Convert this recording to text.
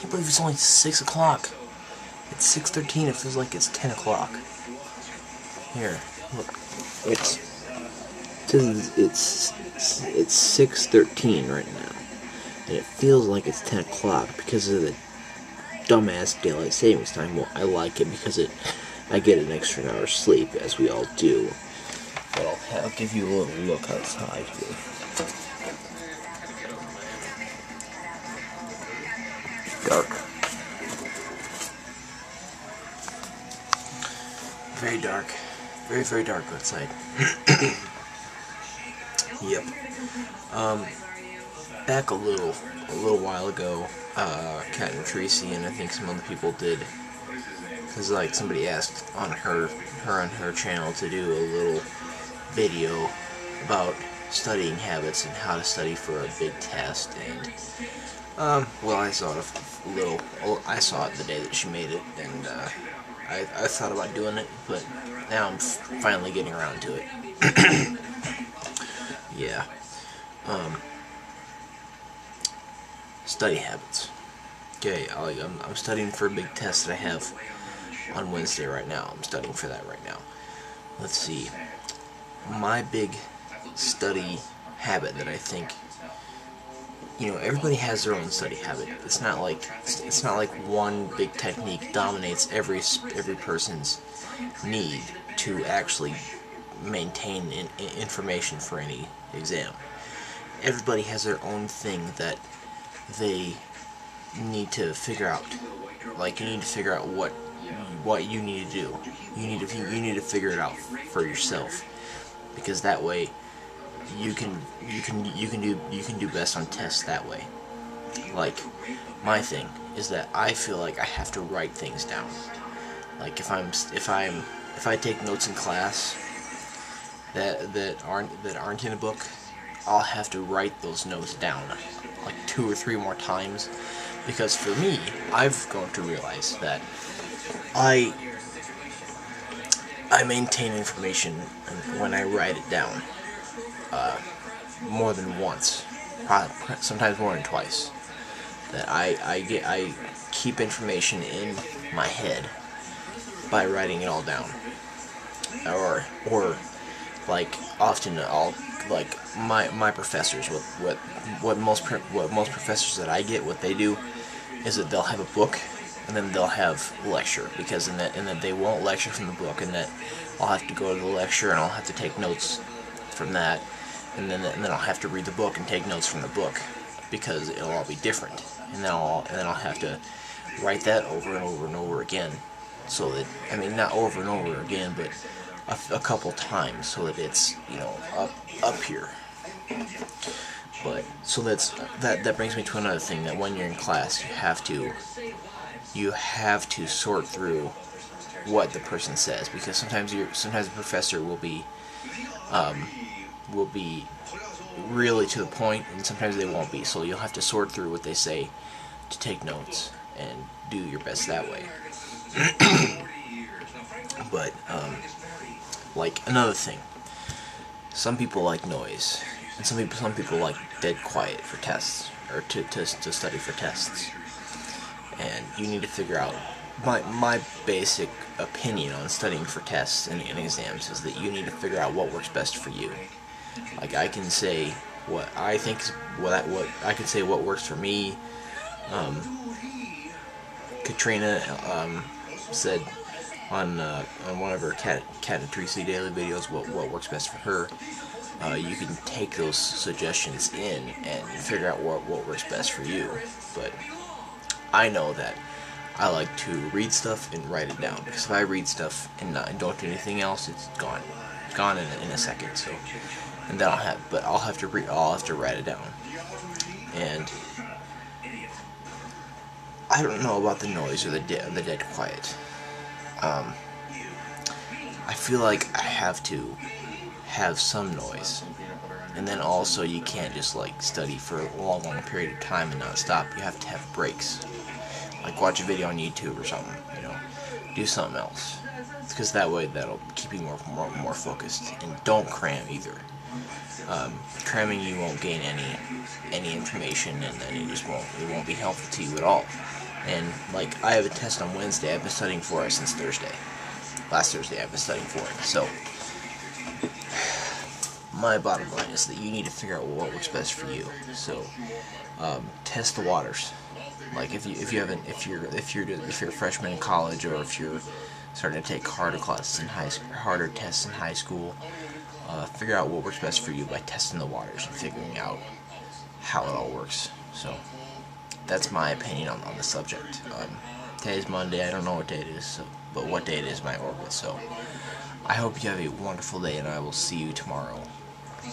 can't believe it's only 6 o'clock. It's 6:13. It feels like it's 10 o'clock. Here, look. It's 6:13 right now, and it feels like it's 10 o'clock because of the dumbass daylight savings time. Well, I like it because I get an extra hour's sleep, as we all do. But I'll give you a little look outside here. Dark. Very dark. Very, very dark outside. Yep. Back a little while ago, Kat and Tracy and I think some other people did, because like somebody asked on her channel to do a little video about studying habits and how to study for a big test, and well, I saw it I saw it the day that she made it, and I thought about doing it, but now I'm finally getting around to it. Yeah. Study habits. Okay, I'm studying for a big test that I have on Wednesday right now. I'm studying for that right now. Let's see. My big study habit that I think, everybody has their own study habit. It's not like one big technique dominates every person's need to actually maintain information for any exam. Everybody has their own thing that they need to figure out. Like, you need to figure out what you need to do. You need to figure it out for yourself, because that way you can do best on tests that way. Like, my thing is that I feel like I have to write things down. Like, if I take notes in class that aren't in a book, I'll have to write those notes down like 2 or 3 more times, because for me, I've grown to realize that I maintain information when I write it down more than once, sometimes more than twice. That I keep information in my head by writing it all down, or like often I'll, like, my professors, what most professors that I get, what they do is that they'll have a book and then they'll have lecture, because in that they won't lecture from the book, and that I'll have to go to the lecture and I'll have to take notes from that, and then I'll have to read the book and take notes from the book, because it'll all be different, and then I'll have to write that over and over and over again, so that, I mean, not over and over again, but a couple times, so that it's, up here. But so that brings me to another thing, that when you're in class, you have to sort through what the person says, because sometimes the professor will be really to the point, and sometimes they won't be. So you'll have to sort through what they say to take notes and do your best that way. But like, another thing, some people like noise, and some people like dead quiet for tests, or to study for tests. And you need to figure out, my basic opinion on studying for tests and exams is that you need to figure out what works best for you. Like, I can say what I think is I can say what works for me. Katrina said on one of her Cat and Tracy daily videos what works best for her. You can take those suggestions in and figure out what works best for you. But I know that I like to read stuff and write it down, because if I read stuff and don't do anything else, it's gone. It's gone in a second. So, and then I'll have to write it down. And I don't know about the noise or the dead quiet. I feel like I have to have some noise, and then also you can't just like study for a long period of time and not stop. You have to have breaks, like watch a video on YouTube or something, do something else, because that way that'll keep you more focused. And don't cram either. Cramming, you won't gain any information, and then it won't be helpful to you at all. And like, I have a test on Wednesday. I've been studying for it since Thursday. Last Thursday I've been studying for it. So my bottom line is that you need to figure out what works best for you. So test the waters. Like, if you're a freshman in college, or if you're starting to take harder tests in high school, figure out what works best for you by testing the waters and figuring out how it all works. So that's my opinion on the subject. Today's Monday. I don't know what day it is, but what day it is might work with. So I hope you have a wonderful day, and I will see you tomorrow.